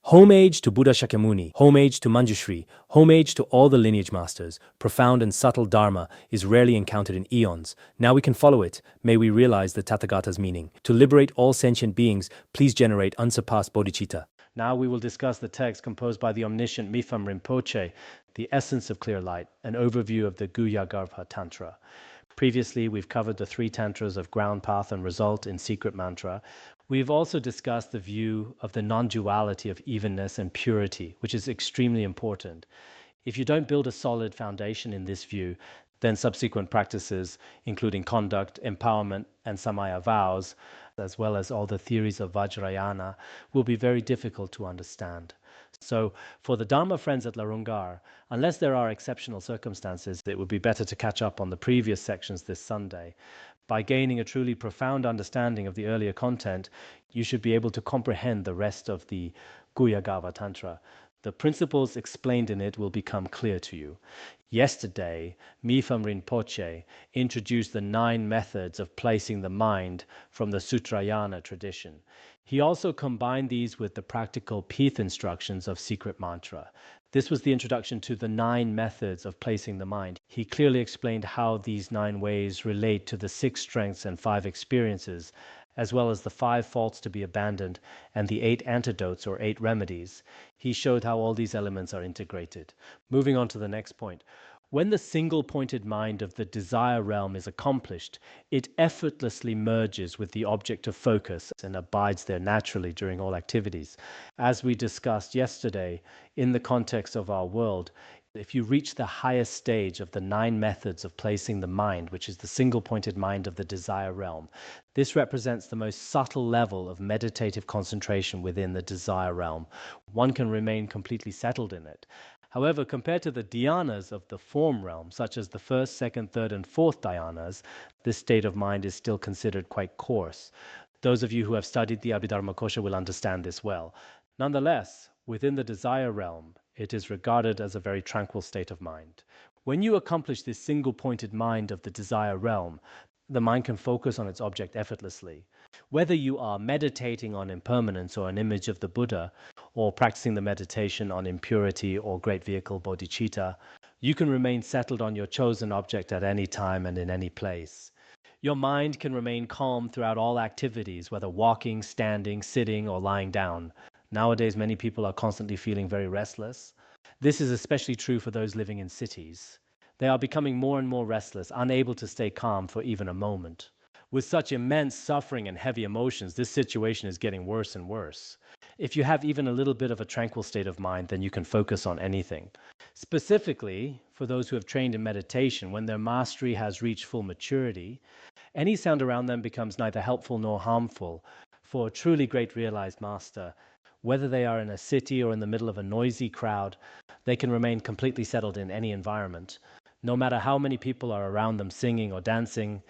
Homage to Buddha Shakyamuni, homage to Manjushri, homage to all the lineage masters. Profound and subtle dharma is rarely encountered in eons. Now we can follow it. May we realize the Tathagata's meaning. To liberate all sentient beings, please generate unsurpassed bodhicitta. Now we will discuss the text composed by the omniscient Mipham Rinpoche, the essence of clear light, an overview of the Guhyagarbha Tantra. Previously, we've covered the 3 tantras of ground, path, and result in Secret Mantra. We've also discussed the view of the non-duality of evenness and purity, which is extremely important. If you don't build a solid foundation in this view, then subsequent practices, including conduct, empowerment, and samaya vows, as well as all the theories of Vajrayana, will be very difficult to understand. So, for the Dharma friends at Larungar, unless there are exceptional circumstances, it would be better to catch up on the previous sections this Sunday. By gaining a truly profound understanding of the earlier content, you should be able to comprehend the rest of the Guhyagarbha Tantra. The principles explained in it will become clear to you. Yesterday, Mipham Rinpoche introduced the 9 methods of placing the mind from the Sutrayana tradition. He also combined these with the practical pith instructions of Secret Mantra. This was the introduction to the 9 methods of placing the mind. He clearly explained how these 9 ways relate to the 6 strengths and 5 experiences, as well as the 5 faults to be abandoned and the 8 antidotes or 8 remedies. He showed how all these elements are integrated. Moving on to the next point. When the single-pointed mind of the desire realm is accomplished, it effortlessly merges with the object of focus and abides there naturally during all activities. As we discussed yesterday, in the context of our world, if you reach the highest stage of the 9 methods of placing the mind, which is the single-pointed mind of the desire realm, this represents the most subtle level of meditative concentration within the desire realm. One can remain completely settled in it. However, compared to the dhyanas of the form realm, such as the 1st, 2nd, 3rd, and 4th dhyanas, this state of mind is still considered quite coarse. Those of you who have studied the Abhidharmakosha will understand this well. Nonetheless, within the desire realm, it is regarded as a very tranquil state of mind. When you accomplish this single-pointed mind of the desire realm, the mind can focus on its object effortlessly. Whether you are meditating on impermanence or an image of the Buddha, or practicing the meditation on impurity or great vehicle bodhicitta, you can remain settled on your chosen object at any time and in any place. Your mind can remain calm throughout all activities, whether walking, standing, sitting, or lying down. Nowadays, many people are constantly feeling very restless. This is especially true for those living in cities. They are becoming more and more restless, unable to stay calm for even a moment. With such immense suffering and heavy emotions, this situation is getting worse and worse. If you have even a little bit of a tranquil state of mind, then you can focus on anything. Specifically, for those who have trained in meditation, when their mastery has reached full maturity, any sound around them becomes neither helpful nor harmful. For a truly great realized master, whether they are in a city or in the middle of a noisy crowd, they can remain completely settled in any environment. No matter how many people are around them singing or dancing,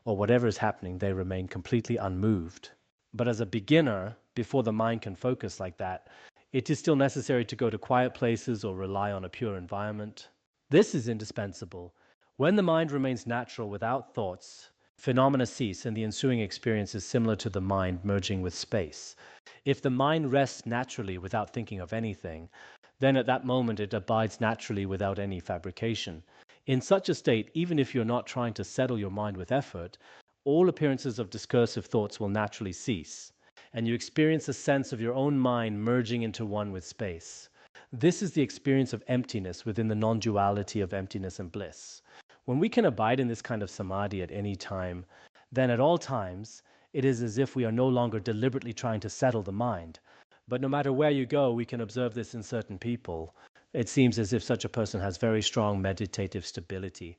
or whatever is happening, they remain completely unmoved. But as a beginner, before the mind can focus like that, it is still necessary to go to quiet places or rely on a pure environment. This is indispensable. When the mind remains natural without thoughts, phenomena cease and the ensuing experience is similar to the mind merging with space. If the mind rests naturally without thinking of anything, then at that moment it abides naturally without any fabrication. In such a state, even if you're not trying to settle your mind with effort, all appearances of discursive thoughts will naturally cease, and you experience a sense of your own mind merging into one with space. This is the experience of emptiness within the non-duality of emptiness and bliss. When we can abide in this kind of samadhi at any time, then at all times, it is as if we are no longer deliberately trying to settle the mind. But no matter where you go, we can observe this in certain people. It seems as if such a person has very strong meditative stability.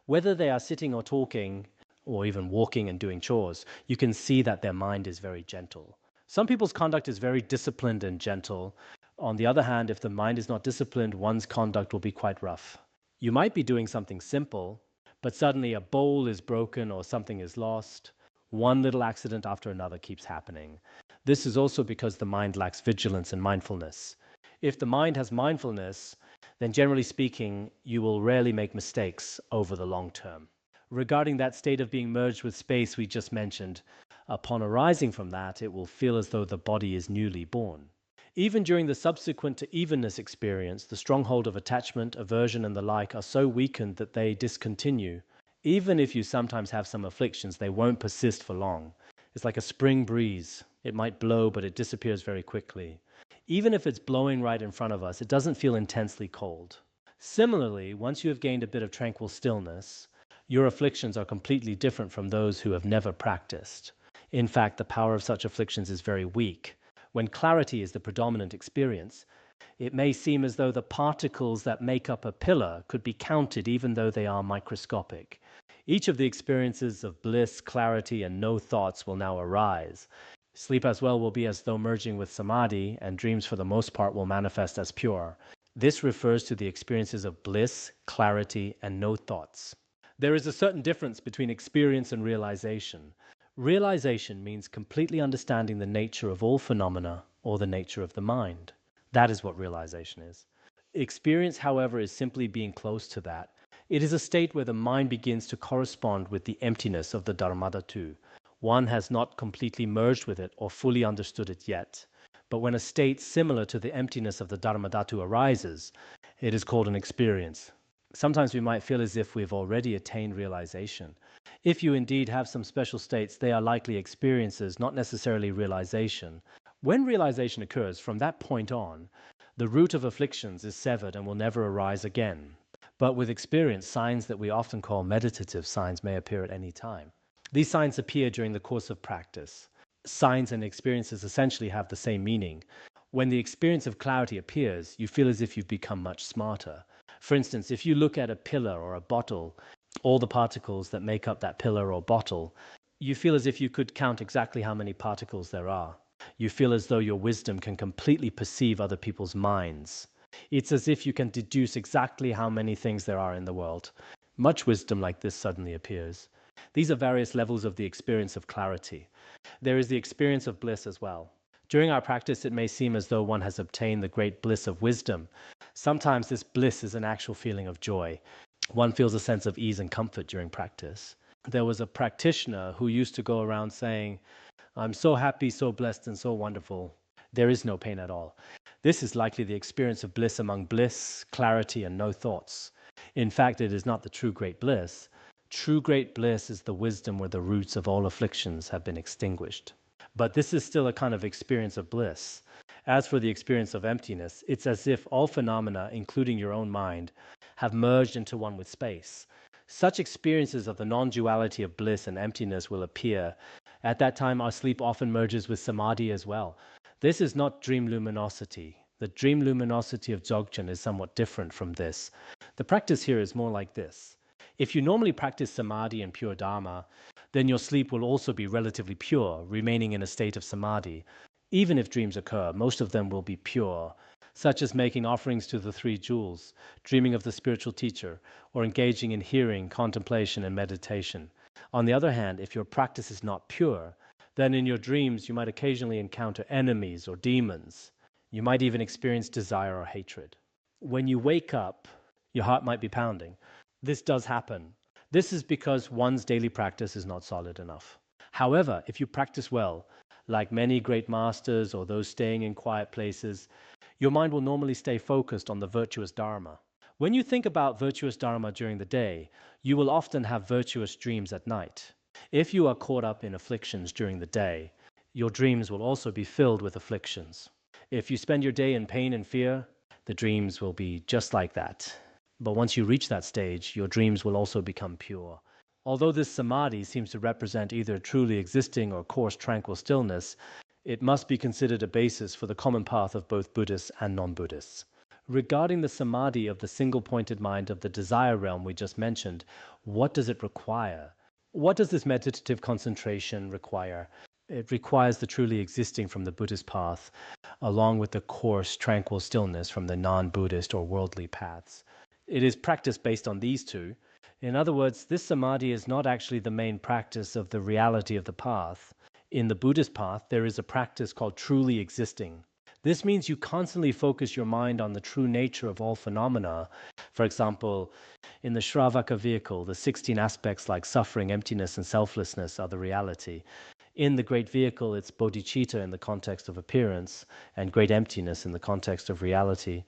Whether they are sitting or talking, or even walking and doing chores, you can see that their mind is very gentle. Some people's conduct is very disciplined and gentle. On the other hand, if the mind is not disciplined, one's conduct will be quite rough. You might be doing something simple, but suddenly a bowl is broken or something is lost. One little accident after another keeps happening. This is also because the mind lacks vigilance and mindfulness. If the mind has mindfulness, then generally speaking, you will rarely make mistakes over the long term. Regarding that state of being merged with space we just mentioned, upon arising from that, it will feel as though the body is newly born. Even during the subsequent to evenness experience, the stronghold of attachment, aversion, and the like are so weakened that they discontinue. Even if you sometimes have some afflictions, they won't persist for long. It's like a spring breeze. It might blow, but it disappears very quickly. Even if it's blowing right in front of us, it doesn't feel intensely cold. Similarly, once you have gained a bit of tranquil stillness, your afflictions are completely different from those who have never practiced. In fact, the power of such afflictions is very weak. When clarity is the predominant experience, it may seem as though the particles that make up a pillar could be counted even though they are microscopic. Each of the experiences of bliss, clarity, and no thoughts will now arise. Sleep as well will be as though merging with Samadhi, and dreams for the most part will manifest as pure. This refers to the experiences of bliss, clarity, and no thoughts. There is a certain difference between experience and realization. Realization means completely understanding the nature of all phenomena or the nature of the mind. That is what realization is. Experience, however, is simply being close to that. It is a state where the mind begins to correspond with the emptiness of the Dharmadhatu. One has not completely merged with it or fully understood it yet. But when a state similar to the emptiness of the Dharmadhatu arises, it is called an experience. Sometimes we might feel as if we've already attained realization. If you indeed have some special states, they are likely experiences, not necessarily realization. When realization occurs, from that point on, the root of afflictions is severed and will never arise again. But with experience, signs that we often call meditative signs may appear at any time. These signs appear during the course of practice. Signs and experiences essentially have the same meaning. When the experience of clarity appears, you feel as if you've become much smarter. For instance, if you look at a pillar or a bottle, all the particles that make up that pillar or bottle, you feel as if you could count exactly how many particles there are. You feel as though your wisdom can completely perceive other people's minds. It's as if you can deduce exactly how many things there are in the world. Much wisdom like this suddenly appears. These are various levels of the experience of clarity. There is the experience of bliss as well. During our practice, it may seem as though one has obtained the great bliss of wisdom. Sometimes this bliss is an actual feeling of joy. One feels a sense of ease and comfort during practice. There was a practitioner who used to go around saying, "I'm so happy, so blessed, and so wonderful. There is no pain at all." This is likely the experience of bliss among bliss, clarity, and no thoughts. In fact, it is not the true great bliss. True great bliss is the wisdom where the roots of all afflictions have been extinguished. But this is still a kind of experience of bliss. As for the experience of emptiness, it's as if all phenomena, including your own mind, have merged into one with space. Such experiences of the non-duality of bliss and emptiness will appear. At that time, our sleep often merges with Samadhi as well. This is not dream luminosity. The dream luminosity of Dzogchen is somewhat different from this. The practice here is more like this. If you normally practice Samadhi and pure Dharma, then your sleep will also be relatively pure, remaining in a state of Samadhi. Even if dreams occur, most of them will be pure, such as making offerings to the three jewels, dreaming of the spiritual teacher, or engaging in hearing, contemplation, and meditation. On the other hand, if your practice is not pure, then in your dreams you might occasionally encounter enemies or demons. You might even experience desire or hatred. When you wake up, your heart might be pounding. This does happen. This is because one's daily practice is not solid enough. However, if you practice well, like many great masters or those staying in quiet places, your mind will normally stay focused on the virtuous Dharma. When you think about virtuous Dharma during the day, you will often have virtuous dreams at night. If you are caught up in afflictions during the day, your dreams will also be filled with afflictions. If you spend your day in pain and fear, the dreams will be just like that. But once you reach that stage, your dreams will also become pure. Although this Samadhi seems to represent either truly existing or coarse tranquil stillness, it must be considered a basis for the common path of both Buddhists and non-Buddhists. Regarding the Samadhi of the single-pointed mind of the desire realm we just mentioned, what does it require? What does this meditative concentration require? It requires the truly existing from the Buddhist path, along with the coarse tranquil stillness from the non-Buddhist or worldly paths. It is practice based on these two. In other words, this Samadhi is not actually the main practice of the reality of the path. In the Buddhist path, there is a practice called truly existing. This means you constantly focus your mind on the true nature of all phenomena. For example, in the Shravaka vehicle, the 16 aspects like suffering, emptiness, and selflessness are the reality. In the great vehicle, it's bodhicitta in the context of appearance and great emptiness in the context of reality.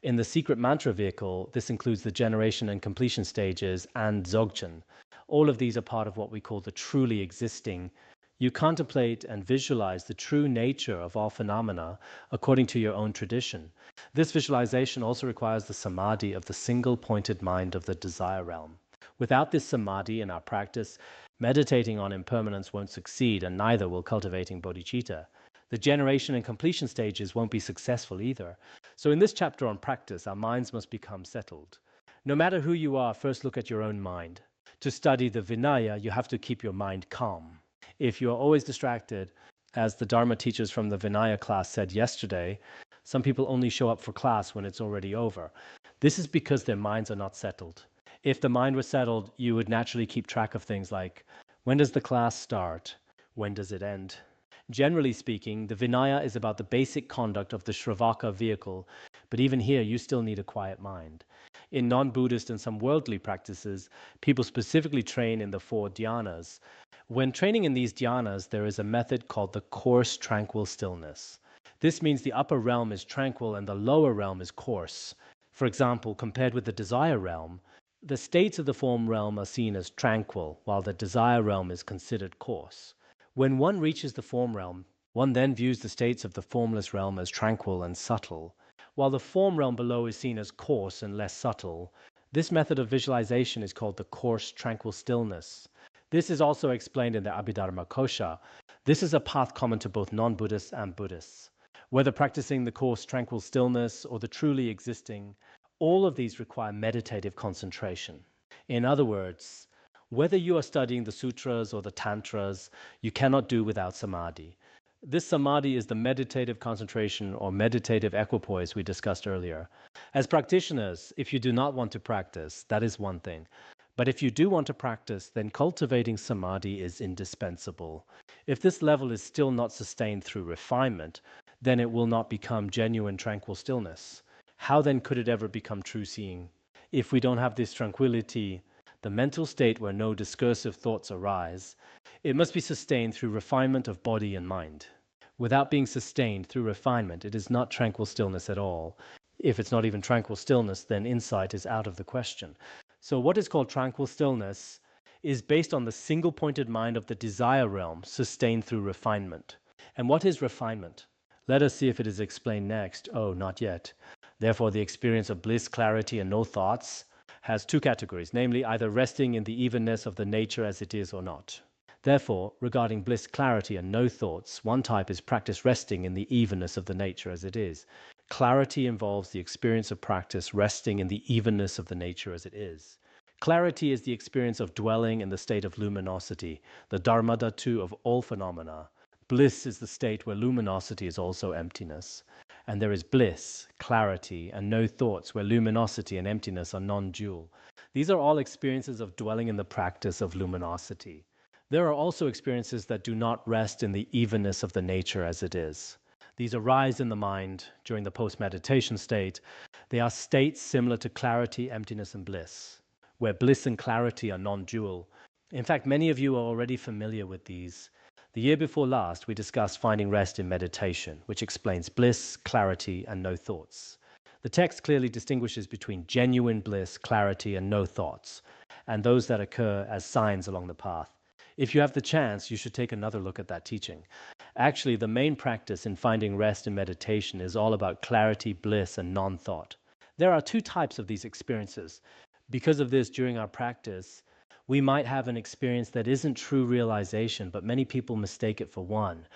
In the secret mantra vehicle, this includes the generation and completion stages and dzogchen. All of these are part of what we call the truly existing. You contemplate and visualize the true nature of all phenomena according to your own tradition. This visualization also requires the samadhi of the single-pointed mind of the desire realm. Without this samadhi in our practice, meditating on impermanence won't succeed, and neither will cultivating bodhicitta. The generation and completion stages won't be successful either. So in this chapter on practice, our minds must become settled. No matter who you are, first look at your own mind. To study the Vinaya, you have to keep your mind calm. If you are always distracted, as the Dharma teachers from the Vinaya class said yesterday, some people only show up for class when it's already over. This is because their minds are not settled. If the mind was settled, you would naturally keep track of things like, when does the class start? When does it end? Generally speaking, the Vinaya is about the basic conduct of the Shravaka vehicle, but even here you still need a quiet mind. In non-Buddhist and some worldly practices, people specifically train in the 4 dhyanas. When training in these dhyanas, there is a method called the coarse tranquil stillness. This means the upper realm is tranquil and the lower realm is coarse. For example, compared with the desire realm, the states of the form realm are seen as tranquil, while the desire realm is considered coarse. When one reaches the form realm, one then views the states of the formless realm as tranquil and subtle, while the form realm below is seen as coarse and less subtle. This method of visualization is called the coarse tranquil stillness. This is also explained in the Abhidharma Kosha. This is a path common to both non-Buddhists and Buddhists. Whether practicing the coarse tranquil stillness or the truly existing, all of these require meditative concentration. In other words, whether you are studying the sutras or the tantras, you cannot do without samadhi. This samadhi is the meditative concentration or meditative equipoise we discussed earlier. As practitioners, if you do not want to practice, that is one thing. But if you do want to practice, then cultivating samadhi is indispensable. If this level is still not sustained through refinement, then it will not become genuine tranquil stillness. How then could it ever become true seeing? If we don't have this tranquility, the mental state where no discursive thoughts arise, it must be sustained through refinement of body and mind. Without being sustained through refinement, it is not tranquil stillness at all. If it's not even tranquil stillness, then insight is out of the question. So what is called tranquil stillness is based on the single-pointed mind of the desire realm, sustained through refinement. And what is refinement? Let us see if it is explained next. Oh, not yet. Therefore, the experience of bliss, clarity, and no thoughts has 2 categories, namely either resting in the evenness of the nature as it is or not. Therefore, regarding bliss, clarity, and no thoughts, one type is practice resting in the evenness of the nature as it is. Clarity involves the experience of practice resting in the evenness of the nature as it is. Clarity is the experience of dwelling in the state of luminosity, the dharmadhatu of all phenomena. Bliss is the state where luminosity is also emptiness. And there is bliss, clarity, and no thoughts where luminosity and emptiness are non-dual. These are all experiences of dwelling in the practice of luminosity. There are also experiences that do not rest in the evenness of the nature as it is. These arise in the mind during the post-meditation state. They are states similar to clarity, emptiness, and bliss, where bliss and clarity are non-dual. In fact, many of you are already familiar with these. The year before last, we discussed finding rest in meditation, which explains bliss, clarity, and no thoughts. The text clearly distinguishes between genuine bliss, clarity, and no thoughts, and those that occur as signs along the path. If you have the chance, you should take another look at that teaching. Actually, the main practice in finding rest in meditation is all about clarity, bliss, and non-thought. There are 2 types of these experiences. Because of this, during our practice, we might have an experience that isn't true realization, but many people mistake it for one.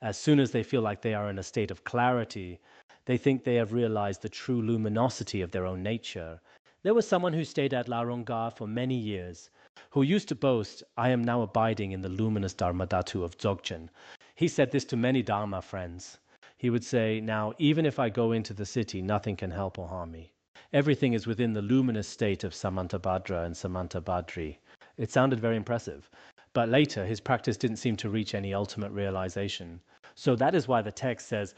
As soon as they feel like they are in a state of clarity, they think they have realized the true luminosity of their own nature. There was someone who stayed at Larongga for many years, who used to boast, "I am now abiding in the luminous Dharmadhatu of Dzogchen." He said this to many Dharma friends. He would say, "Now, even if I go into the city, nothing can help or harm me. Everything is within the luminous state of Samantabhadra and Samantabhadri." It sounded very impressive. But later, his practice didn't seem to reach any ultimate realization. So that is why the text says,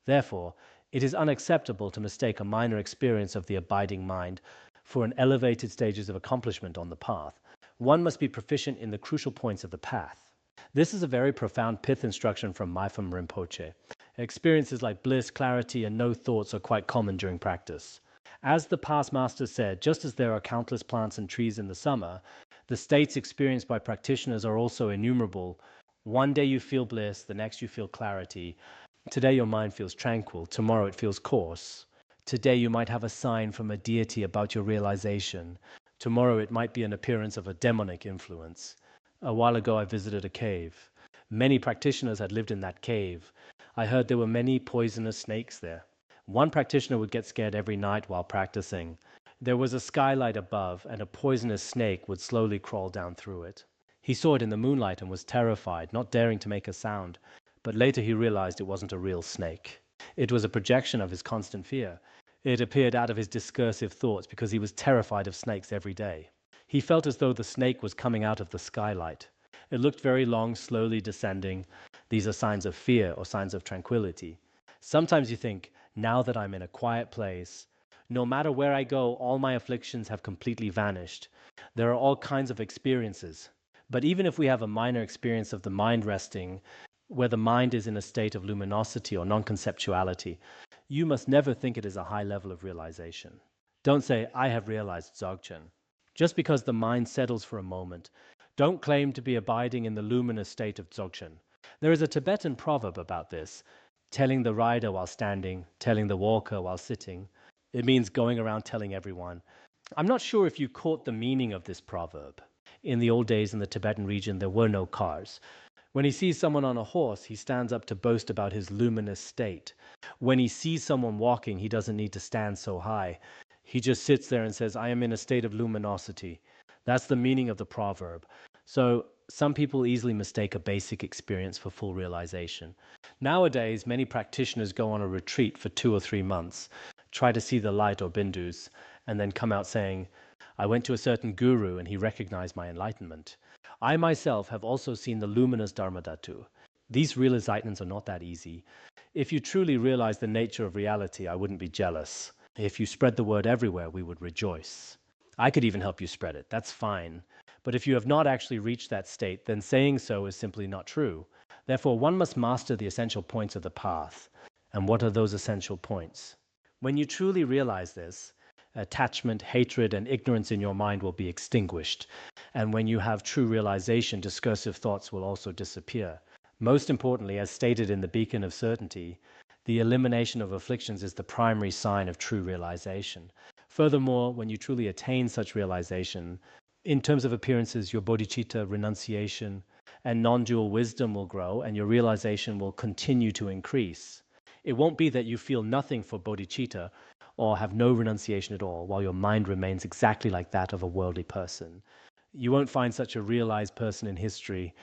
"Therefore, it is unacceptable to mistake a minor experience of the abiding mind for an elevated stages of accomplishment on the path. One must be proficient in the crucial points of the path." This is a very profound pith instruction from Mipham Rinpoche. Experiences like bliss, clarity, and no thoughts are quite common during practice. As the past master said, just as there are countless plants and trees in the summer, the states experienced by practitioners are also innumerable. One day you feel bliss, the next you feel clarity. Today your mind feels tranquil, tomorrow it feels coarse. Today you might have a sign from a deity about your realization. Tomorrow it might be an appearance of a demonic influence. A while ago I visited a cave. Many practitioners had lived in that cave. I heard there were many poisonous snakes there. One practitioner would get scared every night while practicing. There was a skylight above, and a poisonous snake would slowly crawl down through it. He saw it in the moonlight and was terrified, not daring to make a sound. But later he realized it wasn't a real snake. It was a projection of his constant fear. It appeared out of his discursive thoughts because he was terrified of snakes every day. He felt as though the snake was coming out of the skylight. It looked very long, slowly descending. These are signs of fear or signs of tranquility. Sometimes you think, now that I'm in a quiet place, no matter where I go, all my afflictions have completely vanished. There are all kinds of experiences. But even if we have a minor experience of the mind resting, where the mind is in a state of luminosity or non-conceptuality, you must never think it is a high level of realization. Don't say, I have realized Dzogchen. Just because the mind settles for a moment, don't claim to be abiding in the luminous state of Dzogchen. There is a Tibetan proverb about this, telling the rider while standing, telling the walker while sitting. It means going around telling everyone. I'm not sure if you caught the meaning of this proverb. In the old days in the Tibetan region, there were no cars. When he sees someone on a horse, he stands up to boast about his luminous state. When he sees someone walking, he doesn't need to stand so high. He just sits there and says, I am in a state of luminosity. That's the meaning of the proverb. So some people easily mistake a basic experience for full realization. Nowadays, many practitioners go on a retreat for 2 or 3 months, try to see the light or bindus, and then come out saying, I went to a certain guru and he recognized my enlightenment. I myself have also seen the luminous Dharmadhatu. These realizations are not that easy. If you truly realize the nature of reality, I wouldn't be jealous. If you spread the word everywhere, we would rejoice. I could even help you spread it. That's fine. But if you have not actually reached that state, then saying so is simply not true. Therefore, one must master the essential points of the path. And what are those essential points? When you truly realize this, attachment, hatred, and ignorance in your mind will be extinguished. And when you have true realization, discursive thoughts will also disappear. Most importantly, as stated in the Beacon of Certainty, the elimination of afflictions is the primary sign of true realization. Furthermore, when you truly attain such realization, in terms of appearances, your bodhicitta, renunciation, and non-dual wisdom will grow, and your realization will continue to increase. It won't be that you feel nothing for bodhicitta or have no renunciation at all, while your mind remains exactly like that of a worldly person. You won't find such a realized person in history.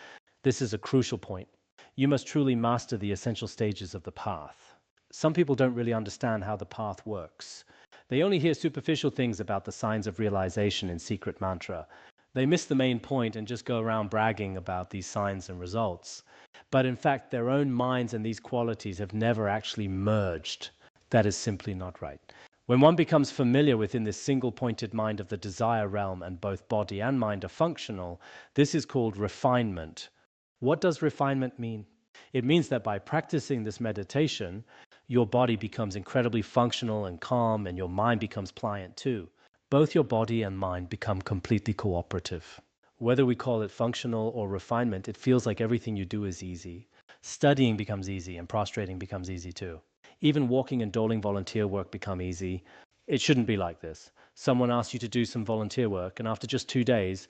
This is a crucial point. You must truly master the essential stages of the path. Some people don't really understand how the path works. They only hear superficial things about the signs of realization in secret mantra. They miss the main point and just go around bragging about these signs and results. But in fact, their own minds and these qualities have never actually merged. That is simply not right. When one becomes familiar within this single-pointed mind of the desire realm and both body and mind are functional, this is called refinement. What does refinement mean? It means that by practicing this meditation, your body becomes incredibly functional and calm, and your mind becomes pliant too. Both your body and mind become completely cooperative. Whether we call it functional or refinement, it feels like everything you do is easy. Studying becomes easy, and prostrating becomes easy too. Even walking and doling volunteer work become easy. It shouldn't be like this. Someone asks you to do some volunteer work, and after just 2 days,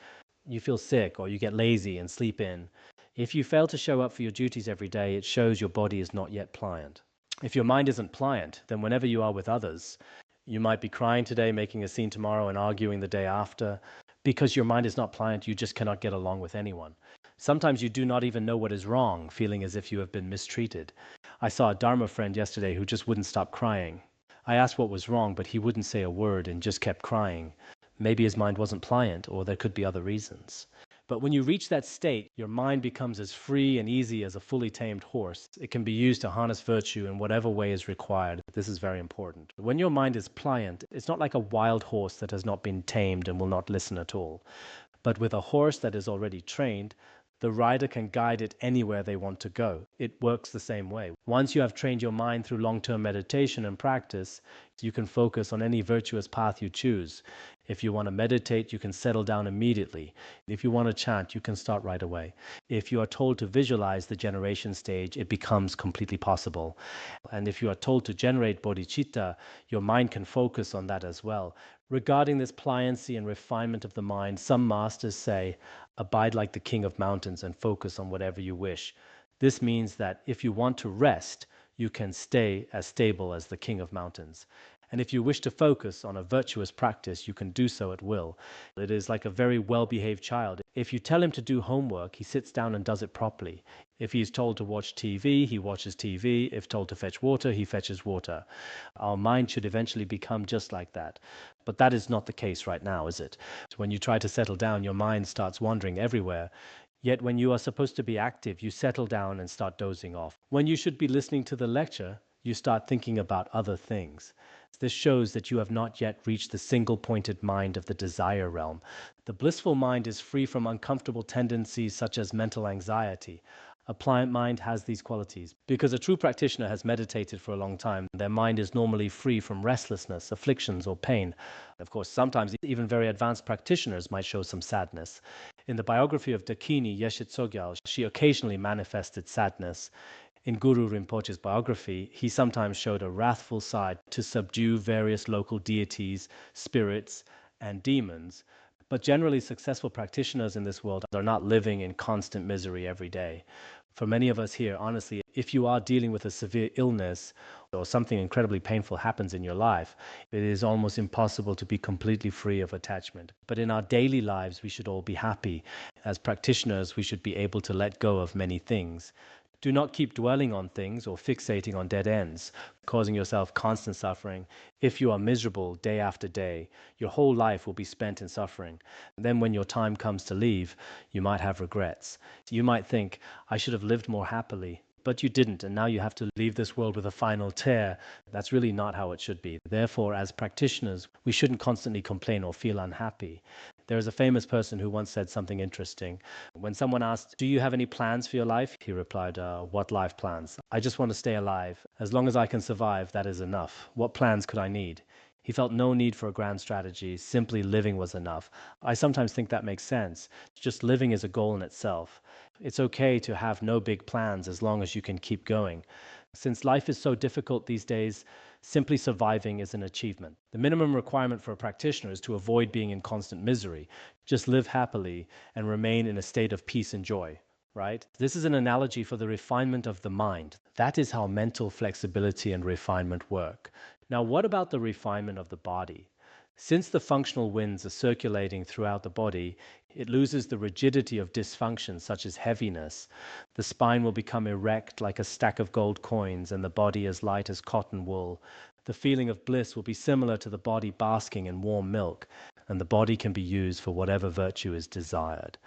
you feel sick or you get lazy and sleep in. If you fail to show up for your duties every day, it shows your body is not yet pliant. If your mind isn't pliant, then whenever you are with others, you might be crying today, making a scene tomorrow, and arguing the day after. Because your mind is not pliant, you just cannot get along with anyone. Sometimes you do not even know what is wrong, feeling as if you have been mistreated. I saw a Dharma friend yesterday who just wouldn't stop crying. I asked what was wrong, but he wouldn't say a word and just kept crying. Maybe his mind wasn't pliant, or there could be other reasons. But when you reach that state, your mind becomes as free and easy as a fully tamed horse. It can be used to harness virtue in whatever way is required. This is very important. When your mind is pliant, it's not like a wild horse that has not been tamed and will not listen at all. But with a horse that is already trained, The rider can guide it anywhere they want to go. It works the same way. Once you have trained your mind through long-term meditation and practice, you can focus on any virtuous path you choose. If you want to meditate, you can settle down immediately. If you want to chant, you can start right away. If you are told to visualize the generation stage, it becomes completely possible. And if you are told to generate bodhicitta, your mind can focus on that as well. Regarding this pliancy and refinement of the mind, some masters say, abide like the king of mountains and focus on whatever you wish. This means that if you want to rest, you can stay as stable as the king of mountains. And if you wish to focus on a virtuous practice, you can do so at will. It is like a very well-behaved child. If you tell him to do homework, he sits down and does it properly. If he is told to watch TV, he watches TV. If told to fetch water, he fetches water. Our mind should eventually become just like that. But that is not the case right now, is it? When you try to settle down, your mind starts wandering everywhere. Yet when you are supposed to be active, you settle down and start dozing off. When you should be listening to the lecture, you start thinking about other things. This shows that you have not yet reached the single-pointed mind of the desire realm. The blissful mind is free from uncomfortable tendencies such as mental anxiety. A pliant mind has these qualities. Because a true practitioner has meditated for a long time, their mind is normally free from restlessness, afflictions, or pain. Of course, sometimes even very advanced practitioners might show some sadness. In the biography of Dakini Yeshe Tsogyal, she occasionally manifested sadness. In Guru Rinpoche's biography, he sometimes showed a wrathful side to subdue various local deities, spirits, and demons. But generally, successful practitioners in this world are not living in constant misery every day. For many of us here, honestly, if you are dealing with a severe illness or something incredibly painful happens in your life, it is almost impossible to be completely free of attachment. But in our daily lives, we should all be happy. As practitioners, we should be able to let go of many things. Do not keep dwelling on things or fixating on dead ends, causing yourself constant suffering. If you are miserable day after day, your whole life will be spent in suffering. And then when your time comes to leave, you might have regrets. You might think, I should have lived more happily. But you didn't, and now you have to leave this world with a final tear. That's really not how it should be. Therefore, as practitioners, we shouldn't constantly complain or feel unhappy. There is a famous person who once said something interesting. When someone asked, do you have any plans for your life? He replied, what life plans? I just want to stay alive. As long as I can survive, that is enough. What plans could I need? He felt no need for a grand strategy. Simply living was enough. I sometimes think that makes sense. Just living is a goal in itself. It's okay to have no big plans as long as you can keep going. Since life is so difficult these days, simply surviving is an achievement. The minimum requirement for a practitioner is to avoid being in constant misery. Just live happily and remain in a state of peace and joy, right? This is an analogy for the refinement of the mind. That is how mental flexibility and refinement work. Now, what about the refinement of the body? Since the functional winds are circulating throughout the body, it loses the rigidity of dysfunction such as heaviness. The spine will become erect like a stack of gold coins and the body as light as cotton wool. The feeling of bliss will be similar to the body basking in warm milk, and the body can be used for whatever virtue is desired.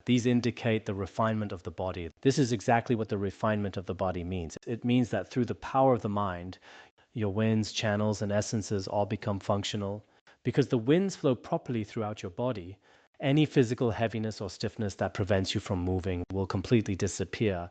These indicate the refinement of the body. This is exactly what the refinement of the body means. It means that through the power of the mind, your winds, channels, and essences all become functional. Because the winds flow properly throughout your body, any physical heaviness or stiffness that prevents you from moving will completely disappear.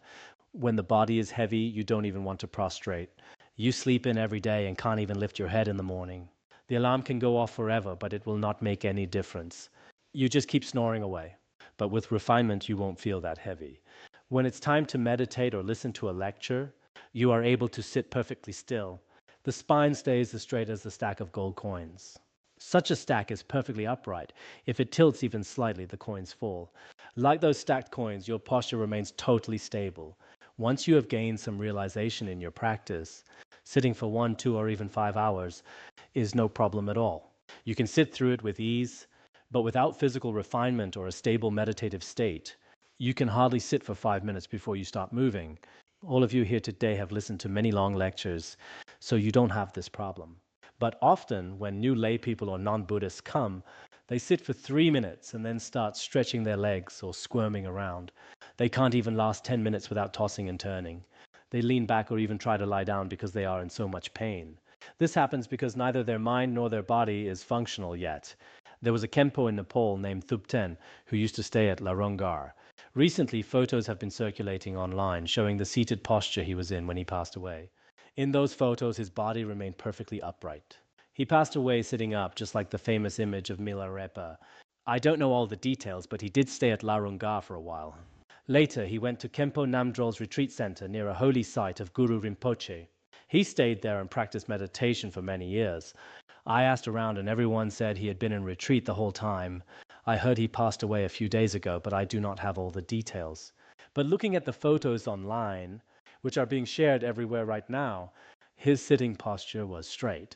When the body is heavy, you don't even want to prostrate. You sleep in every day and can't even lift your head in the morning. The alarm can go off forever, but it will not make any difference. You just keep snoring away. But with refinement, you won't feel that heavy. When it's time to meditate or listen to a lecture, you are able to sit perfectly still. The spine stays as straight as the stack of gold coins. Such a stack is perfectly upright. If it tilts even slightly, the coins fall. Like those stacked coins, your posture remains totally stable. Once you have gained some realization in your practice, sitting for 1, 2, or even 5 hours is no problem at all. You can sit through it with ease, but without physical refinement or a stable meditative state, you can hardly sit for 5 minutes before you start moving. All of you here today have listened to many long lectures, so you don't have this problem. But often, when new lay people or non-Buddhists come, they sit for 3 minutes and then start stretching their legs or squirming around. They can't even last 10 minutes without tossing and turning. They lean back or even try to lie down because they are in so much pain. This happens because neither their mind nor their body is functional yet. There was a Khenpo in Nepal named Thubten who used to stay at Larongar. Recently, photos have been circulating online showing the seated posture he was in when he passed away. In those photos, his body remained perfectly upright. He passed away sitting up, just like the famous image of Milarepa. I don't know all the details, but he did stay at Larunga for a while. Later, he went to Khenpo Namdrol's retreat center near a holy site of Guru Rinpoche. He stayed there and practiced meditation for many years. I asked around and everyone said he had been in retreat the whole time. I heard he passed away a few days ago, but I do not have all the details. But looking at the photos online, which are being shared everywhere right now, his sitting posture was straight.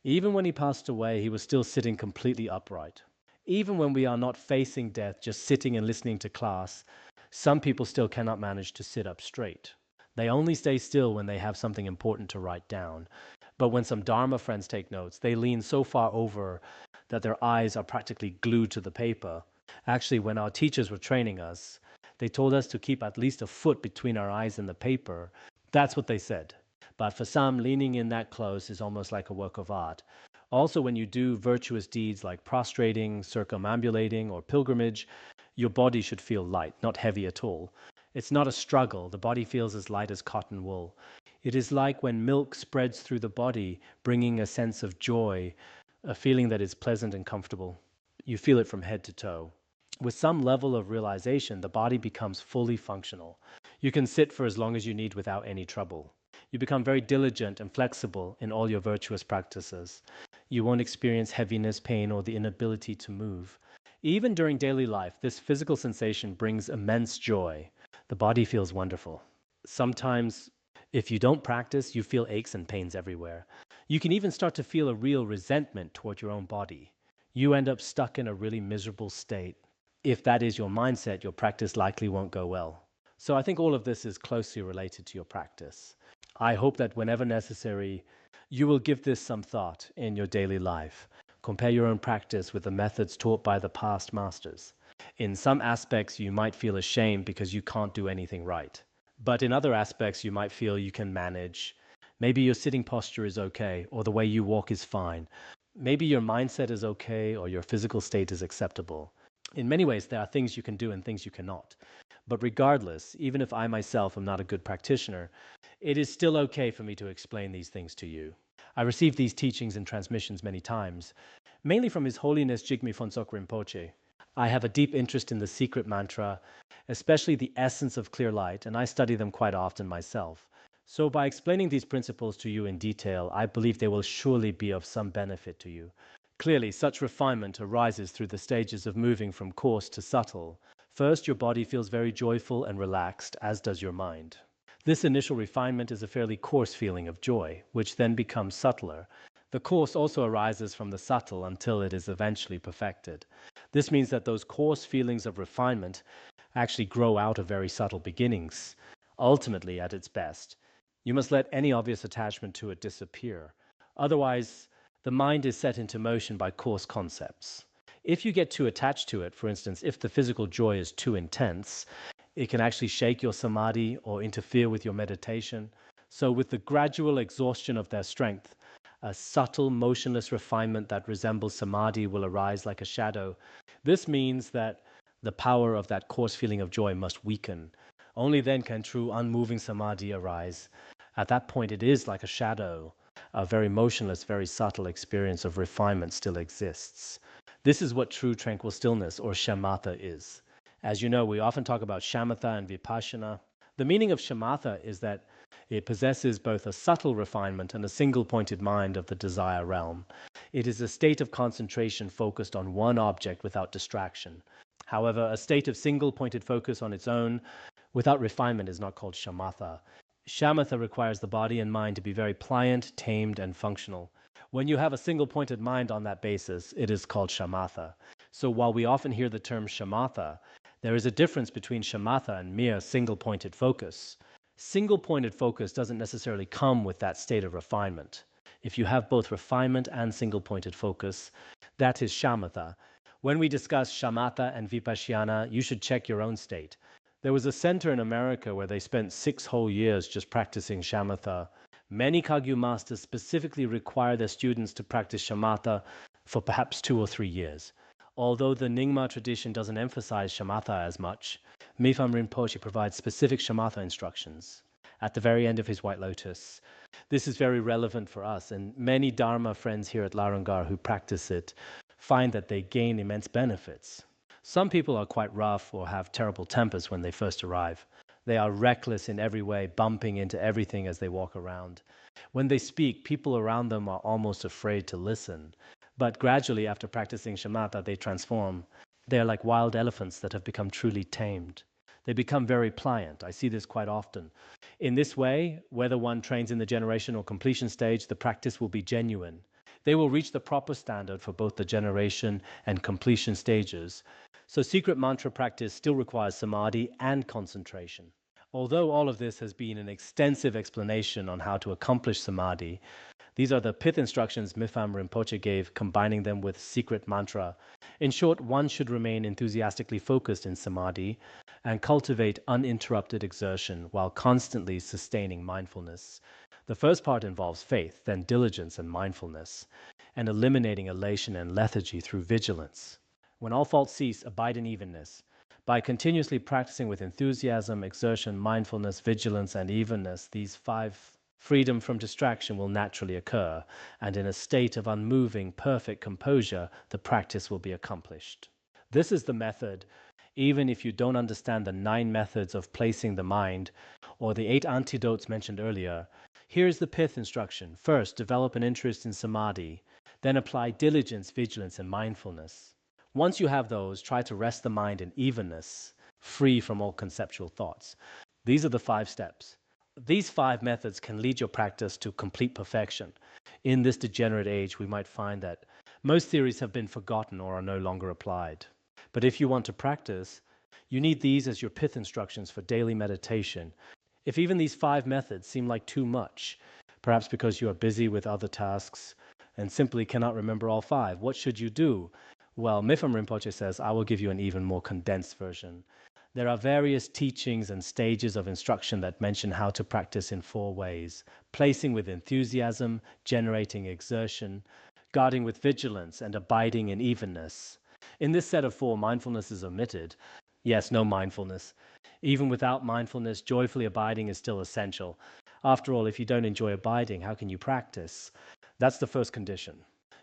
Even when he passed away, he was still sitting completely upright. Even when we are not facing death, just sitting and listening to class, some people still cannot manage to sit up straight. They only stay still when they have something important to write down. But when some Dharma friends take notes, they lean so far over that their eyes are practically glued to the paper. Actually, when our teachers were training us, they told us to keep at least a foot between our eyes and the paper. That's what they said. But for some, leaning in that close is almost like a work of art. Also, when you do virtuous deeds like prostrating, circumambulating, or pilgrimage, your body should feel light, not heavy at all. It's not a struggle. The body feels as light as cotton wool. It is like when milk spreads through the body, bringing a sense of joy, a feeling that is pleasant and comfortable. You feel it from head to toe. With some level of realization, the body becomes fully functional. You can sit for as long as you need without any trouble. You become very diligent and flexible in all your virtuous practices. You won't experience heaviness, pain, or the inability to move. Even during daily life, this physical sensation brings immense joy. The body feels wonderful. Sometimes, if you don't practice, you feel aches and pains everywhere. You can even start to feel a real resentment toward your own body. You end up stuck in a really miserable state. If that is your mindset, your practice likely won't go well. So I think all of this is closely related to your practice. I hope that whenever necessary, you will give this some thought in your daily life. Compare your own practice with the methods taught by the past masters. In some aspects, you might feel ashamed because you can't do anything right. But in other aspects, you might feel you can manage. Maybe your sitting posture is okay, or the way you walk is fine. Maybe your mindset is okay, or your physical state is acceptable. In many ways, there are things you can do and things you cannot. But regardless, even if I myself am not a good practitioner, it is still okay for me to explain these things to you. I received these teachings and transmissions many times, mainly from His Holiness Jigme Phuntsok Rinpoche. I have a deep interest in the secret mantra, especially the essence of clear light, and I study them quite often myself. So by explaining these principles to you in detail, I believe they will surely be of some benefit to you. Clearly, such refinement arises through the stages of moving from coarse to subtle. First, your body feels very joyful and relaxed, as does your mind. This initial refinement is a fairly coarse feeling of joy, which then becomes subtler. The coarse also arises from the subtle until it is eventually perfected. This means that those coarse feelings of refinement actually grow out of very subtle beginnings, ultimately at its best. You must let any obvious attachment to it disappear. Otherwise, the mind is set into motion by coarse concepts. If you get too attached to it, for instance, if the physical joy is too intense, it can actually shake your samadhi or interfere with your meditation. So with the gradual exhaustion of their strength, a subtle, motionless refinement that resembles samadhi will arise like a shadow. This means that the power of that coarse feeling of joy must weaken. Only then can true unmoving samadhi arise. At that point, it is like a shadow. A very motionless, very subtle experience of refinement still exists. This is what true tranquil stillness, or shamatha, is. As you know, we often talk about shamatha and vipassana. The meaning of shamatha is that it possesses both a subtle refinement and a single-pointed mind of the desire realm. It is a state of concentration focused on one object without distraction. However, a state of single-pointed focus on its own without refinement is not called shamatha. Shamatha requires the body and mind to be very pliant, tamed, and functional. When you have a single-pointed mind on that basis, it is called shamatha. So while we often hear the term shamatha, there is a difference between shamatha and mere single-pointed focus. Single-pointed focus doesn't necessarily come with that state of refinement. If you have both refinement and single-pointed focus, that is shamatha. When we discuss shamatha and vipassana, you should check your own state. There was a center in America where they spent 6 whole years just practicing shamatha. Many Kagyu masters specifically require their students to practice shamatha for perhaps 2 or 3 years. Although the Nyingma tradition doesn't emphasize shamatha as much, Mipham Rinpoche provides specific shamatha instructions at the very end of his White Lotus. This is very relevant for us, and many Dharma friends here at Larangar who practice it find that they gain immense benefits. Some people are quite rough or have terrible tempers when they first arrive. They are reckless in every way, bumping into everything as they walk around. When they speak, people around them are almost afraid to listen. But gradually, after practicing shamatha, they transform. They are like wild elephants that have become truly tamed. They become very pliant. I see this quite often. In this way, whether one trains in the generation or completion stage, the practice will be genuine. They will reach the proper standard for both the generation and completion stages. So secret mantra practice still requires samadhi and concentration. Although all of this has been an extensive explanation on how to accomplish samadhi, these are the pith instructions Mipham Rinpoche gave, combining them with secret mantra. In short, one should remain enthusiastically focused in samadhi and cultivate uninterrupted exertion while constantly sustaining mindfulness. The first part involves faith, then diligence and mindfulness, and eliminating elation and lethargy through vigilance. When all faults cease, abide in evenness. By continuously practicing with enthusiasm, exertion, mindfulness, vigilance, and evenness, these five freedom from distraction will naturally occur, and in a state of unmoving, perfect composure, the practice will be accomplished. This is the method, even if you don't understand the 9 methods of placing the mind, or the 8 antidotes mentioned earlier. Here's the pith instruction. First, develop an interest in samadhi, then apply diligence, vigilance, and mindfulness. Once you have those, try to rest the mind in evenness, free from all conceptual thoughts. These are the 5 steps. These 5 methods can lead your practice to complete perfection. In this degenerate age, we might find that most theories have been forgotten or are no longer applied. But if you want to practice, you need these as your pith instructions for daily meditation. If even these 5 methods seem like too much, perhaps because you are busy with other tasks and simply cannot remember all 5, what should you do? Well, Mipham Rinpoche says, I will give you an even more condensed version. There are various teachings and stages of instruction that mention how to practice in 4 ways: placing with enthusiasm, generating exertion, guarding with vigilance, and abiding in evenness. In this set of 4, mindfulness is omitted. Yes, no mindfulness. Even without mindfulness, joyfully abiding is still essential. After all, if you don't enjoy abiding, how can you practice? That's the first condition.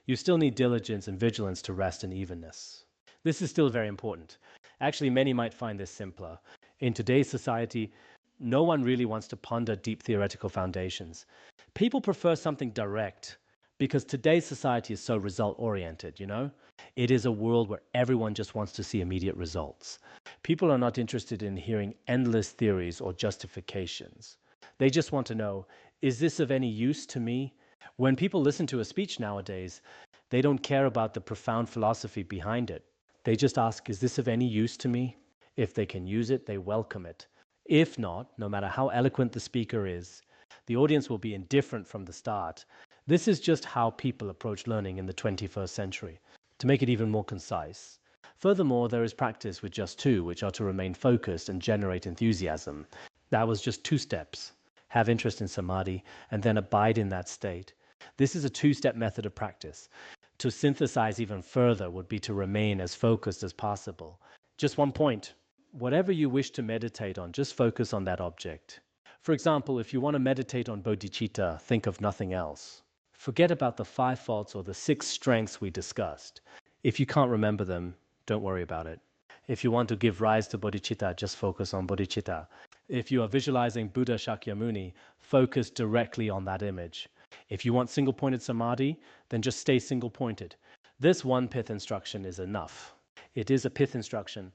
You still need diligence and vigilance to rest in evenness. This is still very important. Actually, many might find this simpler. In today's society, no one really wants to ponder deep theoretical foundations. People prefer something direct because today's society is so result-oriented, you know? It is a world where everyone just wants to see immediate results. People are not interested in hearing endless theories or justifications. They just want to know, is this of any use to me? When people listen to a speech nowadays, they don't care about the profound philosophy behind it. They just ask, is this of any use to me? If they can use it, they welcome it. If not, no matter how eloquent the speaker is, the audience will be indifferent from the start. This is just how people approach learning in the 21st century. To make it even more concise, furthermore, there is practice with just 2, which are to remain focused and generate enthusiasm. That was just 2 steps. Have interest in samadhi, and then abide in that state. This is a 2-step method of practice. To synthesize even further would be to remain as focused as possible. Just one point. Whatever you wish to meditate on, just focus on that object. For example, if you want to meditate on bodhicitta, think of nothing else. Forget about the 5 faults or the 6 strengths we discussed. If you can't remember them, don't worry about it. If you want to give rise to bodhicitta, just focus on bodhicitta. If you are visualizing Buddha Shakyamuni, focus directly on that image. If you want single-pointed samadhi, then just stay single-pointed. This 1 pith instruction is enough. It is a pith instruction,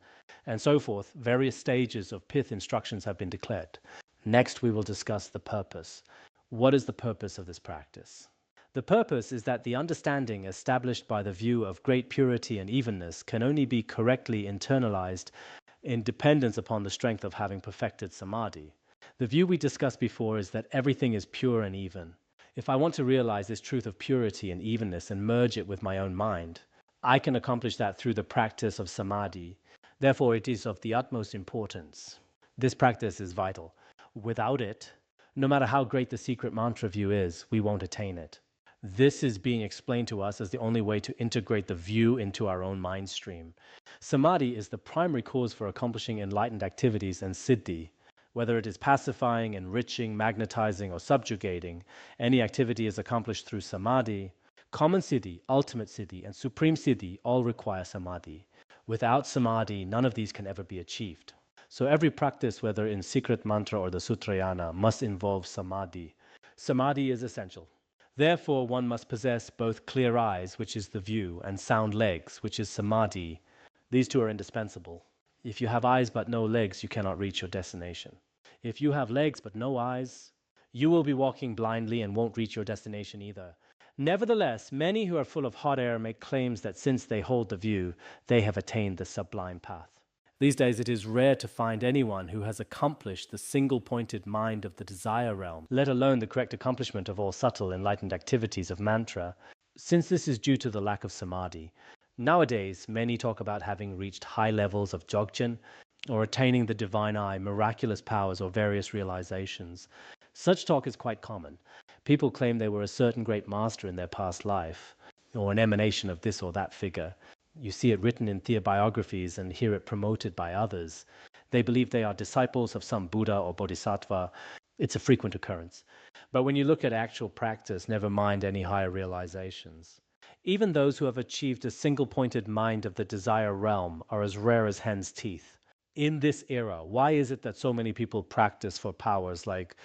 and so forth. Various stages of pith instructions have been declared. Next, we will discuss the purpose. What is the purpose of this practice? The purpose is that the understanding established by the view of great purity and evenness can only be correctly internalized in dependence upon the strength of having perfected samadhi. The view we discussed before is that everything is pure and even. If I want to realize this truth of purity and evenness and merge it with my own mind, I can accomplish that through the practice of samadhi. Therefore, it is of the utmost importance. This practice is vital. Without it, no matter how great the secret mantra view is, we won't attain it. This is being explained to us as the only way to integrate the view into our own mind stream. Samadhi is the primary cause for accomplishing enlightened activities and siddhi. Whether it is pacifying, enriching, magnetizing, or subjugating, any activity is accomplished through samadhi. Common siddhi, ultimate siddhi, and supreme siddhi all require samadhi. Without samadhi, none of these can ever be achieved. So every practice, whether in secret mantra or the sutrayana, must involve samadhi. Samadhi is essential. Therefore, one must possess both clear eyes, which is the view, and sound legs, which is samadhi. These two are indispensable. If you have eyes but no legs, you cannot reach your destination. If you have legs but no eyes, you will be walking blindly and won't reach your destination either. Nevertheless, many who are full of hot air make claims that since they hold the view, they have attained the sublime path. These days it is rare to find anyone who has accomplished the single-pointed mind of the desire realm, let alone the correct accomplishment of all subtle enlightened activities of mantra, since this is due to the lack of samadhi. Nowadays, many talk about having reached high levels of Dzogchen, or attaining the divine eye, miraculous powers, or various realizations. Such talk is quite common. People claim they were a certain great master in their past life, or an emanation of this or that figure. You see it written in theobiographies and hear it promoted by others. They believe they are disciples of some Buddha or Bodhisattva. It's a frequent occurrence. But when you look at actual practice, never mind any higher realizations. Even those who have achieved a single-pointed mind of the desire realm are as rare as hen's teeth. In this era, why is it that so many people practice for powers like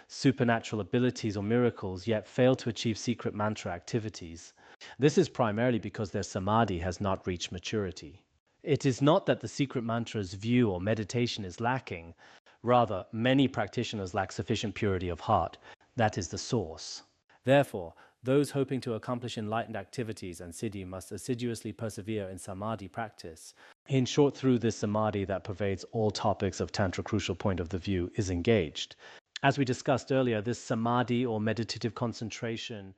supernatural abilities or miracles, yet fail to achieve secret mantra activities? This is primarily because their samadhi has not reached maturity. It is not that the secret mantra's view or meditation is lacking. Rather, many practitioners lack sufficient purity of heart. That is the source. Therefore, those hoping to accomplish enlightened activities and siddhi must assiduously persevere in samadhi practice. In short, through this samadhi that pervades all topics of Tantra, crucial point of the view is engaged. As we discussed earlier, this samadhi or meditative concentration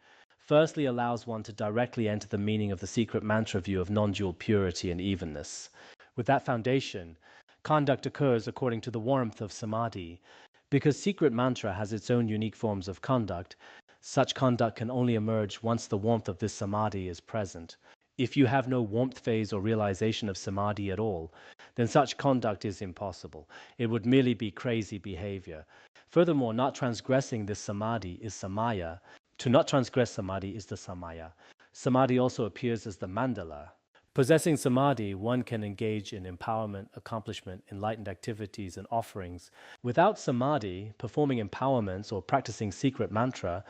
firstly allows one to directly enter the meaning of the secret mantra view of non-dual purity and evenness. With that foundation, conduct occurs according to the warmth of samadhi. Because secret mantra has its own unique forms of conduct, such conduct can only emerge once the warmth of this samadhi is present. If you have no warmth phase or realization of samadhi at all, then such conduct is impossible. It would merely be crazy behavior. Furthermore, not transgressing this samadhi is samaya. To not transgress samadhi is the samaya. Samadhi also appears as the mandala. Possessing samadhi, one can engage in empowerment, accomplishment, enlightened activities, and offerings. Without samadhi, performing empowerments or practicing secret mantra,